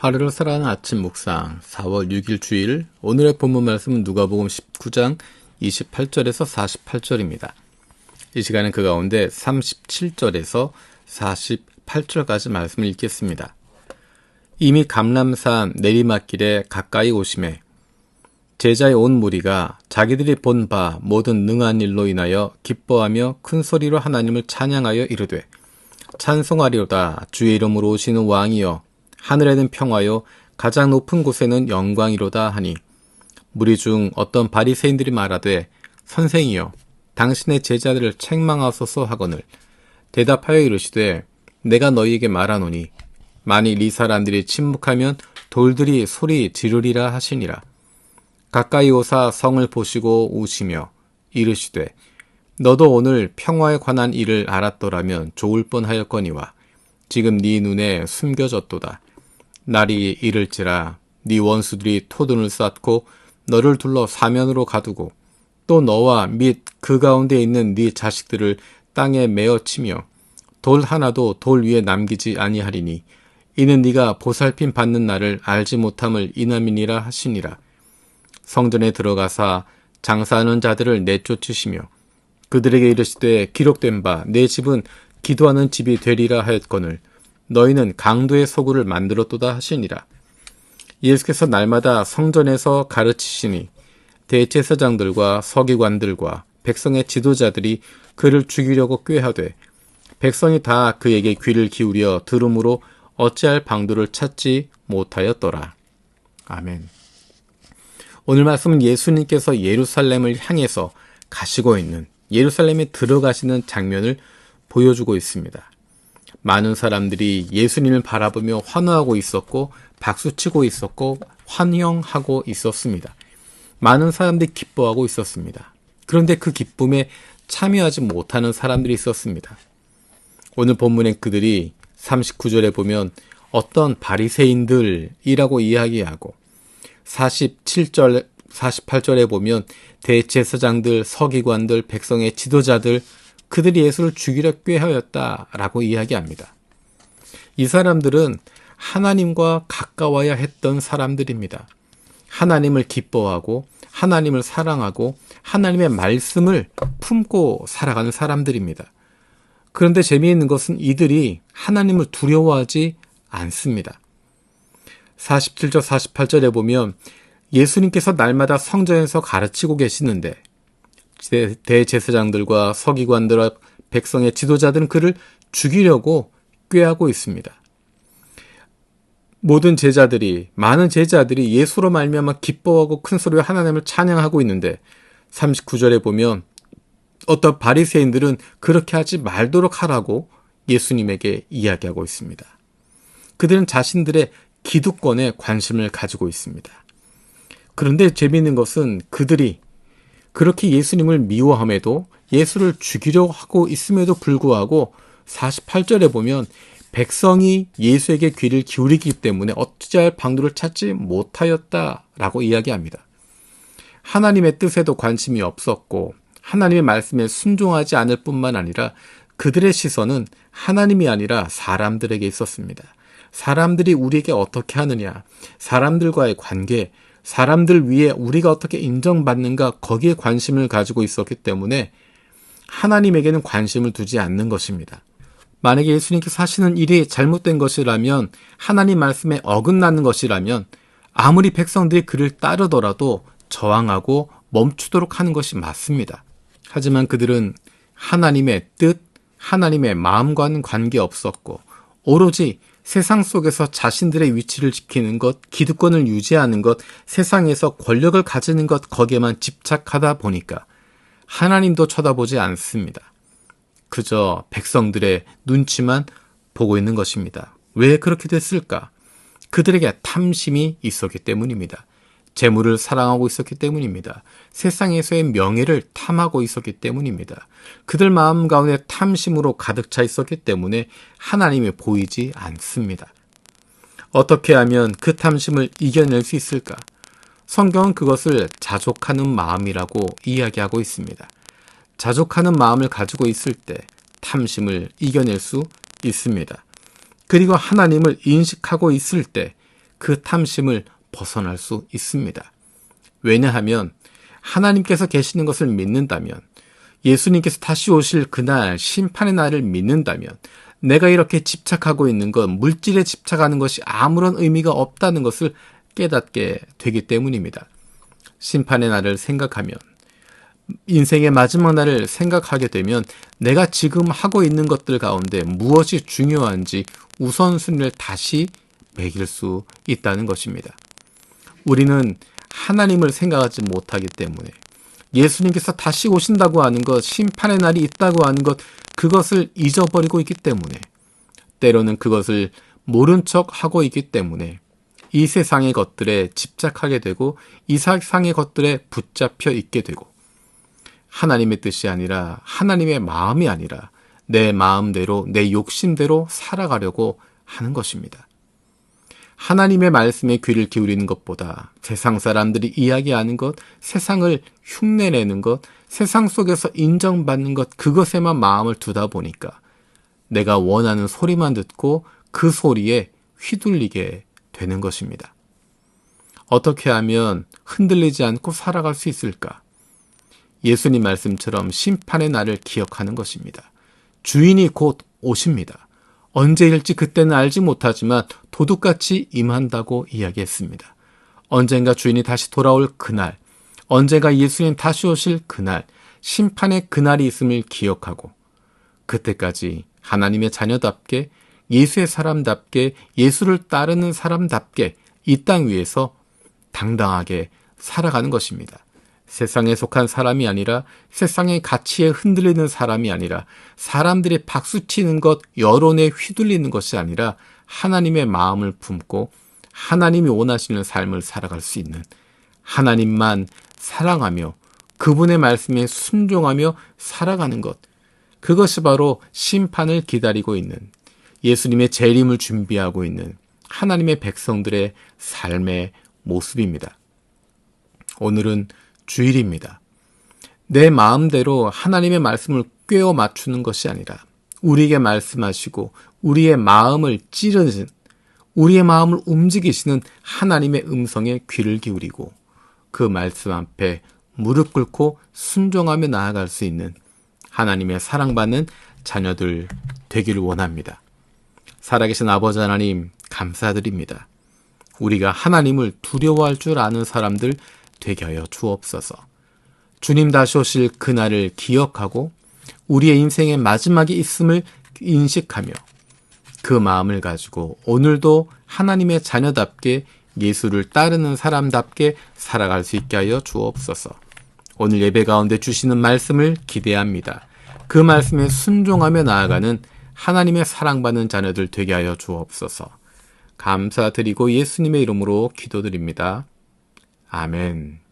하루를 살아가는 아침 묵상 4월 6일 주일. 오늘의 본문 말씀은 누가복음 19장 28절에서 48절입니다. 이 시간은 그 가운데 37절에서 48절까지 말씀을 읽겠습니다. 이미 감람산 내리막길에 가까이 오심에 제자의 온 무리가 자기들이 본 바 모든 능한 일로 인하여 기뻐하며 큰 소리로 하나님을 찬양하여 이르되 찬송하리로다 주의 이름으로 오시는 왕이여 하늘에는 평화요 가장 높은 곳에는 영광이로다 하니 무리 중 어떤 바리새인들이 말하되 선생이여 당신의 제자들을 책망하소서 하거늘 대답하여 이르시되 내가 너희에게 말하노니 만일 이 사람들이 침묵하면 돌들이 소리 지르리라 하시니라. 가까이 오사 성을 보시고 우시며 이르시되 너도 오늘 평화에 관한 일을 알았더라면 좋을 뻔하였거니와 지금 네 눈에 숨겨졌도다. 날이 이를지라 네 원수들이 토둔을 쌓고 너를 둘러 사면으로 가두고 또 너와 및 그 가운데 있는 네 자식들을 땅에 메어 치며 돌 하나도 돌 위에 남기지 아니하리니 이는 네가 보살핌 받는 날을 알지 못함을 인함이니라 하시니라. 성전에 들어가사 장사하는 자들을 내쫓으시며 그들에게 이르시되 기록된 바 내 집은 기도하는 집이 되리라 하였거늘 너희는 강도의 소굴을 만들었도다 하시니라. 예수께서 날마다 성전에서 가르치시니 대제사장들과 서기관들과 백성의 지도자들이 그를 죽이려고 꾀하되 백성이 다 그에게 귀를 기울여 들음으로 어찌할 방도를 찾지 못하였더라. 아멘. 오늘 말씀은 예수님께서 예루살렘을 향해서 가시고 있는, 예루살렘에 들어가시는 장면을 보여주고 있습니다. 많은 사람들이 예수님을 바라보며 환호하고 있었고 박수치고 있었고 환영하고 있었습니다. 많은 사람들이 기뻐하고 있었습니다. 그런데 그 기쁨에 참여하지 못하는 사람들이 있었습니다. 오늘 본문의 그들이 39절에 보면 어떤 바리새인들이라고 이야기하고 47절, 48절에 보면 대제사장들, 서기관들, 백성의 지도자들 그들이 예수를 죽이려 꾀하였다라고 이야기합니다. 이 사람들은 하나님과 가까워야 했던 사람들입니다. 하나님을 기뻐하고 하나님을 사랑하고 하나님의 말씀을 품고 살아가는 사람들입니다. 그런데 재미있는 것은 이들이 하나님을 두려워하지 않습니다. 47절, 48절에 보면 예수님께서 날마다 성전에서 가르치고 계시는데 대제사장들과 서기관들과 백성의 지도자들은 그를 죽이려고 꾀하고 있습니다. 모든 제자들이, 많은 제자들이 예수로 말미암아 기뻐하고 큰 소리로 하나님을 찬양하고 있는데 39절에 보면 어떤 바리새인들은 그렇게 하지 말도록 하라고 예수님에게 이야기하고 있습니다. 그들은 자신들의 기득권에 관심을 가지고 있습니다. 그런데 재미있는 것은 그들이 그렇게 예수님을 미워함에도 예수를 죽이려고 하고 있음에도 불구하고 48절에 보면 백성이 예수에게 귀를 기울이기 때문에 어찌할 방도를 찾지 못하였다라고 이야기합니다. 하나님의 뜻에도 관심이 없었고 하나님의 말씀에 순종하지 않을 뿐만 아니라 그들의 시선은 하나님이 아니라 사람들에게 있었습니다. 사람들이 우리에게 어떻게 하느냐, 사람들과의 관계, 사람들 위에 우리가 어떻게 인정받는가 거기에 관심을 가지고 있었기 때문에 하나님에게는 관심을 두지 않는 것입니다. 만약에 예수님께서 하시는 일이 잘못된 것이라면 하나님 말씀에 어긋나는 것이라면 아무리 백성들이 그를 따르더라도 저항하고 멈추도록 하는 것이 맞습니다. 하지만 그들은 하나님의 뜻, 하나님의 마음과는 관계없었고 오로지 세상 속에서 자신들의 위치를 지키는 것, 기득권을 유지하는 것, 세상에서 권력을 가지는 것 거기에만 집착하다 보니까 하나님도 쳐다보지 않습니다. 그저 백성들의 눈치만 보고 있는 것입니다. 왜 그렇게 됐을까? 그들에게 탐심이 있었기 때문입니다. 재물을 사랑하고 있었기 때문입니다. 세상에서의 명예를 탐하고 있었기 때문입니다. 그들 마음 가운데 탐심으로 가득 차 있었기 때문에 하나님이 보이지 않습니다. 어떻게 하면 그 탐심을 이겨낼 수 있을까? 성경은 그것을 자족하는 마음이라고 이야기하고 있습니다. 자족하는 마음을 가지고 있을 때 탐심을 이겨낼 수 있습니다. 그리고 하나님을 인식하고 있을 때 그 탐심을 벗어날 수 있습니다. 왜냐하면 하나님께서 계시는 것을 믿는다면, 예수님께서 다시 오실 그날 심판의 날을 믿는다면, 내가 이렇게 집착하고 있는 것, 물질에 집착하는 것이 아무런 의미가 없다는 것을 깨닫게 되기 때문입니다. 심판의 날을 생각하면, 인생의 마지막 날을 생각하게 되면 내가 지금 하고 있는 것들 가운데 무엇이 중요한지 우선순위를 다시 매길 수 있다는 것입니다. 우리는 하나님을 생각하지 못하기 때문에, 예수님께서 다시 오신다고 하는 것, 심판의 날이 있다고 하는 것, 그것을 잊어버리고 있기 때문에, 때로는 그것을 모른 척 하고 있기 때문에 이 세상의 것들에 집착하게 되고 이 세상의 것들에 붙잡혀 있게 되고, 하나님의 뜻이 아니라, 하나님의 마음이 아니라 내 마음대로, 내 욕심대로 살아가려고 하는 것입니다. 하나님의 말씀에 귀를 기울이는 것보다 세상 사람들이 이야기하는 것, 세상을 흉내내는 것, 세상 속에서 인정받는 것, 그것에만 마음을 두다 보니까 내가 원하는 소리만 듣고 그 소리에 휘둘리게 되는 것입니다. 어떻게 하면 흔들리지 않고 살아갈 수 있을까? 예수님 말씀처럼 심판의 날을 기억하는 것입니다. 주인이 곧 오십니다. 언제일지 그때는 알지 못하지만 도둑같이 임한다고 이야기했습니다. 언젠가 주인이 다시 돌아올 그날, 언젠가 예수님 다시 오실 그날, 심판의 그날이 있음을 기억하고, 그때까지 하나님의 자녀답게, 예수의 사람답게, 예수를 따르는 사람답게 이 땅 위에서 당당하게 살아가는 것입니다. 세상에 속한 사람이 아니라, 세상의 가치에 흔들리는 사람이 아니라, 사람들이 박수치는 것, 여론에 휘둘리는 것이 아니라 하나님의 마음을 품고 하나님이 원하시는 삶을 살아갈 수 있는, 하나님만 사랑하며 그분의 말씀에 순종하며 살아가는 것, 그것이 바로 심판을 기다리고 있는, 예수님의 재림을 준비하고 있는 하나님의 백성들의 삶의 모습입니다. 오늘은 주일입니다. 내 마음대로 하나님의 말씀을 꿰어 맞추는 것이 아니라 우리에게 말씀하시고 우리의 마음을 찌르는, 우리의 마음을 움직이시는 하나님의 음성에 귀를 기울이고 그 말씀 앞에 무릎 꿇고 순종하며 나아갈 수 있는 하나님의 사랑받는 자녀들 되기를 원합니다. 살아계신 아버지 하나님, 감사드립니다. 우리가 하나님을 두려워할 줄 아는 사람들 되게 하여 주옵소서. 주님 다시 오실 그날을 기억하고 우리의 인생의 마지막이 있음을 인식하며 그 마음을 가지고 오늘도 하나님의 자녀답게, 예수를 따르는 사람답게 살아갈 수 있게 하여 주옵소서. 오늘 예배 가운데 주시는 말씀을 기대합니다. 그 말씀에 순종하며 나아가는 하나님의 사랑받는 자녀들 되게 하여 주옵소서. 감사드리고 예수님의 이름으로 기도드립니다. 아멘.